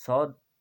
100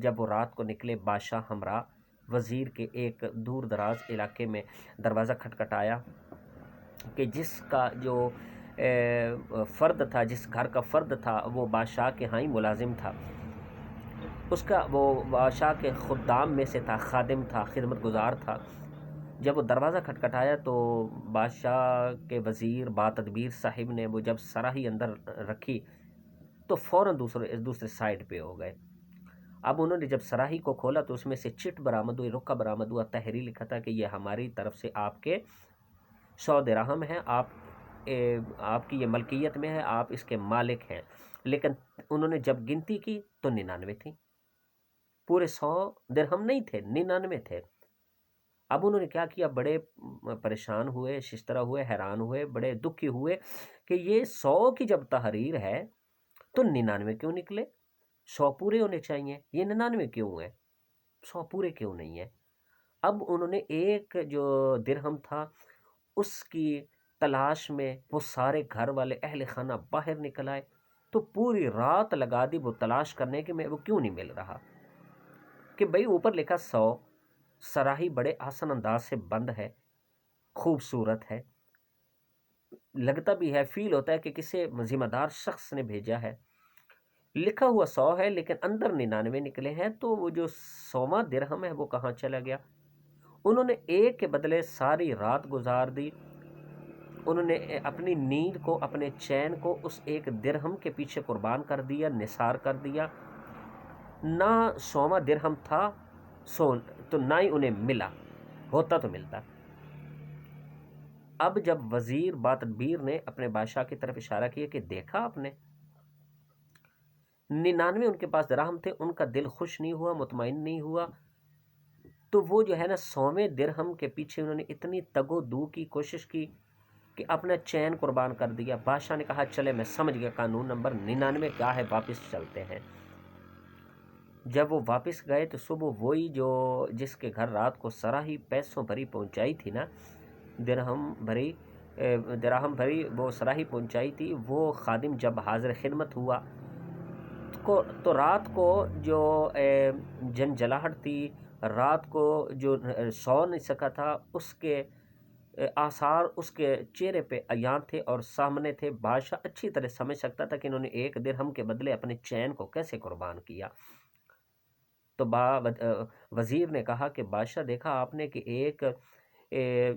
جب وہ رات کو نکلے بادشاہ ہمراہ وزیر کے ایک دور دراز علاقے میں دروازہ کھٹکھٹایا کہ جس کا جو فرد تھا، جس گھر کا فرد تھا وہ بادشاہ کے ہاں ہی ملازم تھا، اس کا وہ بادشاہ کے خدام میں سے تھا، خادم تھا، خدمت گزار تھا۔ جب وہ دروازہ کھٹکھٹایا تو بادشاہ کے وزیر با تدبیر صاحب نے وہ جب صراحی اندر رکھی تو فوراً دوسرے سائڈ پہ ہو گئے۔ اب انہوں نے جب صراحی کو کھولا تو اس میں سے چٹ برآمد ہوئی، رقعہ برآمد ہوا، تحریر لکھا تھا کہ یہ ہماری طرف سے آپ کے 100 درہم ہیں، آپ کی یہ ملکیت میں ہے، آپ اس کے مالک ہیں۔ لیکن انہوں نے جب گنتی کی تو 99 تھی، پورے 100 درہم نہیں تھے، 99 تھے۔ اب انہوں نے کیا کیا، بڑے پریشان ہوئے، ششترا ہوئے، حیران ہوئے، بڑے دکھی ہوئے کہ یہ 100 کی جب تحریر ہے تو 99 کیوں نکلے؟ 100 پورے ہونے چاہیے، یہ 99 کیوں ہے؟ 100 پورے کیوں نہیں ہے؟ اب انہوں نے ایک جو درہم تھا اس کی تلاش میں وہ سارے گھر والے اہل خانہ باہر نکل آئے، تو پوری رات لگا دی وہ تلاش کرنے کہ میں وہ کیوں نہیں مل رہا، کہ بھئی اوپر لکھا 100، صراحی بڑے آسان انداز سے بند ہے، خوبصورت ہے، لگتا بھی ہے، فیل ہوتا ہے کہ کسی ذمہ دار شخص نے بھیجا ہے، لکھا ہوا 100 ہے لیکن اندر 99 نکلے ہیں، تو وہ جو 100واں درہم ہے وہ کہاں چلا گیا؟ انہوں نے ایک کے بدلے ساری رات گزار دی، انہوں نے اپنی نیند کو، اپنے چین کو اس ایک درہم کے پیچھے قربان کر دیا، نثار کر دیا۔ نہ 100واں درہم تھا تو نہ ہی انہیں ملا، ہوتا تو ملتا۔ اب جب وزیر با تدبیر نے اپنے بادشاہ کی طرف اشارہ کیا کہ دیکھا آپ نے 99 ان کے پاس درہم تھے، ان کا دل خوش نہیں ہوا، مطمئن نہیں ہوا، تو وہ جو ہے نا 100ویں درہم کے پیچھے انہوں نے اتنی تگ و دو کی کوشش کی کہ اپنا چین قربان کر دیا۔ بادشاہ نے کہا چلے میں سمجھ گیا قانون نمبر 99 کیا ہے، واپس چلتے ہیں۔ جب وہ واپس گئے تو صبح وہی جو جس کے گھر رات کو صراحی پیسوں بھری پہنچائی تھی نا، درہم بھری وہ صراحی پہنچائی تھی، وہ خادم جب حاضر خدمت ہوا تو رات کو جو جنجلاہٹ تھی، رات کو جو سو نہیں سکا تھا، اس کے آثار اس کے چہرے پہ عیاں تھے اور سامنے تھے۔ بادشاہ اچھی طرح سمجھ سکتا تھا کہ انہوں نے ایک درہم کے بدلے اپنے چین کو کیسے قربان کیا۔ تو وزیر نے کہا کہ بادشاہ دیکھا آپ نے کہ ایک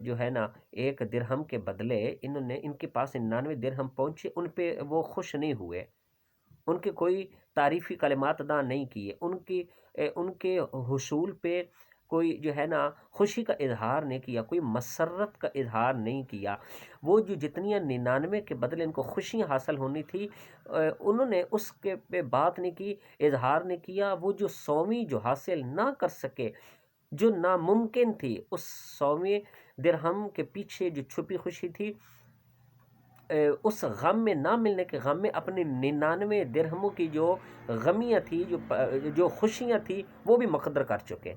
جو ہے نا ایک درہم کے بدلے ان کے پاس 99 درہم پہنچے، ان پہ وہ خوش نہیں ہوئے، ان کے کوئی تعریفی کلمات ادا نہیں کیے، ان کے حصول پہ کوئی جو ہے نا خوشی کا اظہار نہیں کیا، کوئی مسرت کا اظہار نہیں کیا۔ وہ جو جتنی 99 کے بدلے ان کو خوشیاں حاصل ہونی تھی، انہوں نے اس کے پہ بات نہیں کی، اظہار نہیں کیا۔ وہ جو 100ویں جو حاصل نہ کر سکے، جو ناممکن تھی، اس 100ویں درہم کے پیچھے جو چھپی خوشی تھی، اس غم میں نہ ملنے کے غم میں اپنے 99 درہموں کی جو غمیاں تھی، جو خوشیاں تھی، وہ بھی مقدر کر چکے۔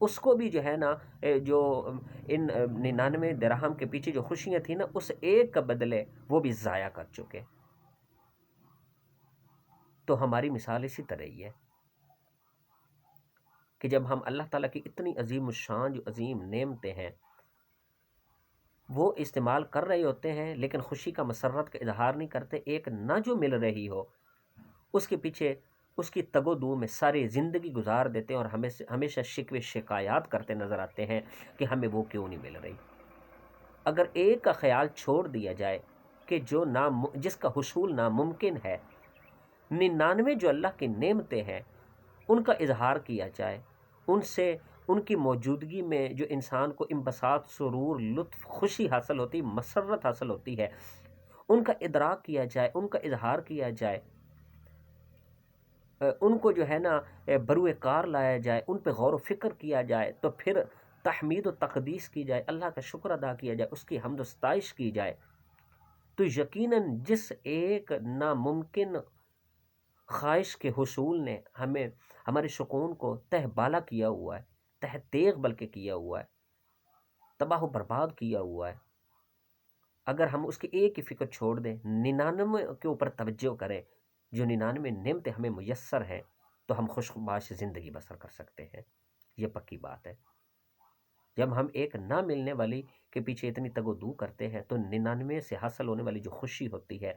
اس کو بھی جو ہے نا جو ان 99 درہم کے پیچھے جو خوشیاں تھیں نا، اس ایک کا بدلے وہ بھی ضائع کر چکے۔ تو ہماری مثال اسی طرح ہی ہے کہ جب ہم اللہ تعالیٰ کی اتنی عظیم الشان جو عظیم نعمتیں ہیں وہ استعمال کر رہے ہوتے ہیں، لیکن خوشی کا مسرت کا اظہار نہیں کرتے، ایک نہ جو مل رہی ہو اس کے پیچھے اس کی تگ و دو میں ساری زندگی گزار دیتے ہیں اور ہمیشہ شکوے شکایات کرتے نظر آتے ہیں کہ ہمیں وہ کیوں نہیں مل رہی۔ اگر ایک کا خیال چھوڑ دیا جائے کہ جس کا حصول ناممکن ہے، 99 جو اللہ کی نعمتیں ہیں ان کا اظہار کیا جائے، ان کی موجودگی میں جو انسان کو انبساط، سرور، لطف، خوشی حاصل ہوتی، مسرت حاصل ہوتی ہے، ان کا ادراک کیا جائے، ان کا اظہار کیا جائے، ان کو جو ہے نا بروئے کار لایا جائے، ان پہ غور و فکر کیا جائے، تو پھر تحمید و تقدیس کی جائے، اللہ کا شکر ادا کیا جائے، اس کی حمد و ستائش کی جائے، تو یقیناً جس ایک ناممکن خواہش کے حصول نے ہمارے سکون کو تہ بالا کیا ہوا ہے، تہ تیغ بلکہ کیا ہوا ہے، تباہ و برباد کیا ہوا ہے، اگر ہم اس کی ایک ہی فکر چھوڑ دیں، 99 کے اوپر توجہ کریں، جو 99 نعمتیں ہمیں میسر ہیں، تو ہم خوشباش زندگی بسر کر سکتے ہیں، یہ پکی بات ہے۔ جب ہم ایک نہ ملنے والی کے پیچھے اتنی تگ و دو کرتے ہیں تو 99 سے حاصل ہونے والی جو خوشی ہوتی ہے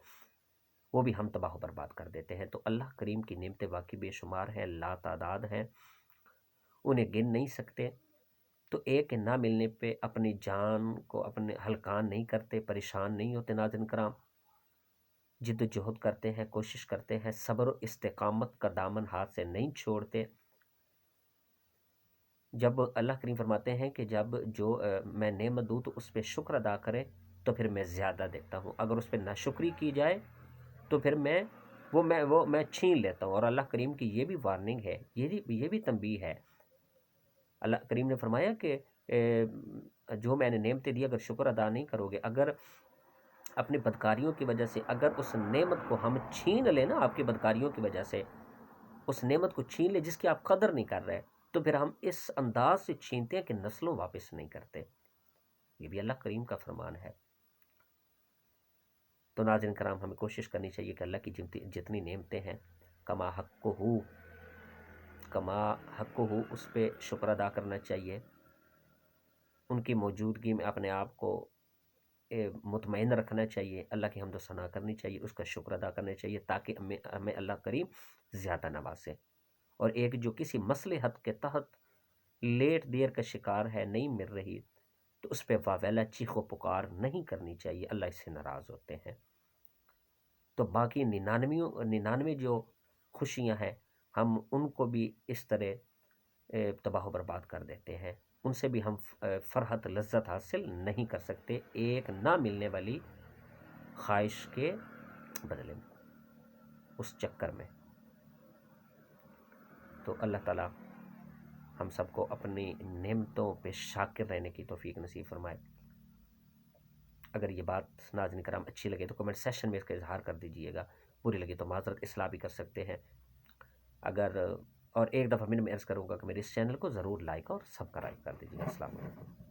وہ بھی ہم تباہ و برباد کر دیتے ہیں۔ تو اللہ کریم کی نعمتیں واقعی بے شمار ہیں، لا تعداد ہیں، انہیں گن نہیں سکتے۔ تو ایک کے نہ ملنے پہ اپنی جان کو اپنے ہلکان نہیں کرتے، پریشان نہیں ہوتے ناظرین کرام، جد و جہد کرتے ہیں، کوشش کرتے ہیں، صبر و استقامت کا دامن ہاتھ سے نہیں چھوڑتے۔ جب اللہ کریم فرماتے ہیں کہ جب جو میں نعمت دوں تو اس پہ شکر ادا کرے تو پھر میں زیادہ دیتا ہوں، اگر اس پہ ناشکری کی جائے تو پھر میں چھین لیتا ہوں۔ اور اللہ کریم کی یہ بھی وارننگ ہے، یہ بھی تنبیہ ہے۔ اللہ کریم نے فرمایا کہ جو میں نے نعمتیں دی اگر شکر ادا نہیں کرو گے، اگر اپنی بدکاریوں کی وجہ سے اگر اس نعمت کو ہم چھین لیں نا، آپ کی بدکاریوں کی وجہ سے اس نعمت کو چھین لے جس کی آپ قدر نہیں کر رہے، تو پھر ہم اس انداز سے چھینتے ہیں کہ نسلوں واپس نہیں کرتے۔ یہ بھی اللہ کریم کا فرمان ہے۔ تو ناظرین کرام ہمیں کوشش کرنی چاہیے کہ اللہ کی جتنی نعمتیں ہیں کما حق ہو اس پہ شکر ادا کرنا چاہیے، ان کی موجودگی میں اپنے آپ کو مطمئن رکھنا چاہیے، اللہ کی حمد و ثنا کرنی چاہیے، اس کا شکر ادا کرنا چاہیے تاکہ ہمیں اللہ کریم زیادہ نوازے۔ اور ایک جو کسی مصلحت کے تحت لیٹ دیر کا شکار ہے، نہیں مل رہی، تو اس پہ واویلا چیخ و پکار نہیں کرنی چاہیے، اللہ اس سے ناراض ہوتے ہیں۔ تو باقی 99 جو خوشیاں ہیں ہم ان کو بھی اس طرح تباہ و برباد کر دیتے ہیں، ان سے بھی ہم فرحت لذت حاصل نہیں کر سکتے ایک نہ ملنے والی خواہش کے بدلے میں، اس چکر میں۔ تو اللہ تعالیٰ ہم سب کو اپنی نعمتوں پہ شاکر رہنے کی توفیق نصیب فرمائے۔ اگر یہ بات ناظرین کرام اچھی لگے تو کمنٹ سیشن میں اس کا اظہار کر دیجئے گا، بری لگے تو معذرت اصلاح بھی کر سکتے ہیں۔ اور ایک دفعہ میں عرض کروں گا کہ میرے اس چینل کو ضرور لائک اور سبسکرائب کر دیجیے گا۔ السلام علیکم۔